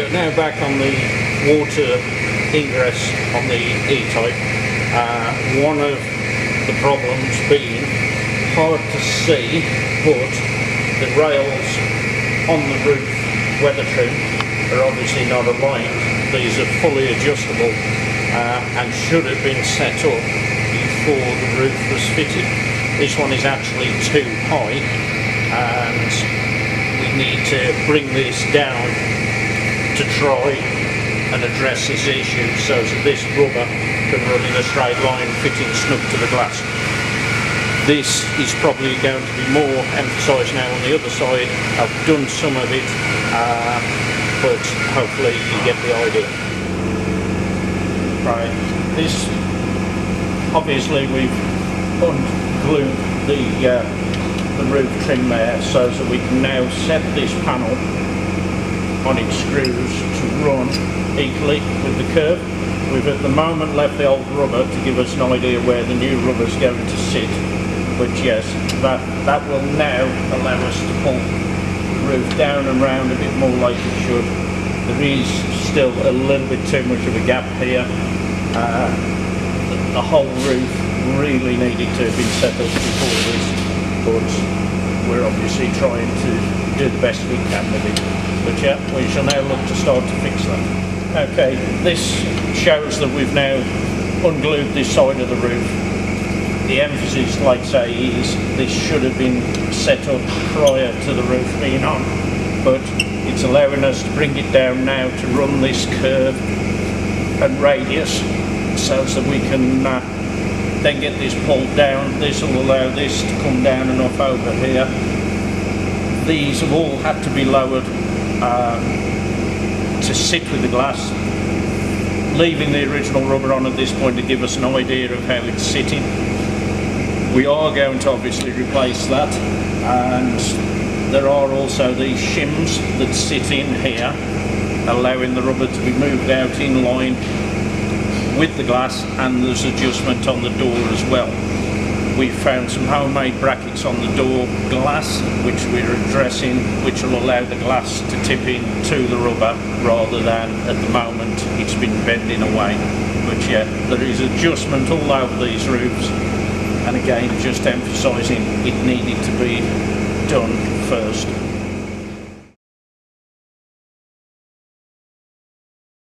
So now back on the water ingress on the E-Type. One of the problems being hard to see, but the rails on the roof weather trim are obviously not aligned. These are fully adjustable and should have been set up before the roof was fitted. This one is actually too high and we need to bring this down to try and address this issue so that this rubber can run in a straight line fitting snug to the glass. This is probably going to be more emphasised now on the other side. I've done some of it, but hopefully you get the idea. Right, this, obviously we've unglued the roof trim there so that we can now set this panel on its screws to run equally with the curve. We've at the moment left the old rubber to give us an idea where the new rubber is going to sit, but yes, that will now allow us to pull the roof down and round a bit more like it should. There is still a little bit too much of a gap here. The whole roof really needed to have been set up before this, but we're obviously trying to do the best we can with it. But yeah, we shall now look to start to fix that. Okay, this shows that we've now unglued this side of the roof. The emphasis, like I say, is this should have been set up prior to the roof being on, but it's allowing us to bring it down now to run this curve and radius so that we can then get this pulled down. This will allow this to come down enough over here. These have all had to be lowered to sit with the glass, leaving the original rubber on at this point to give us an idea of how it's sitting. We are going to obviously replace that, and there are also these shims that sit in here, allowing the rubber to be moved out in line with the glass, and there's adjustment on the door as well. We found some homemade brackets on the door glass which we're addressing, which will allow the glass to tip in to the rubber rather than at the moment it's been bending away. But yeah, there is adjustment all over these roofs, and again just emphasising it needed to be done first.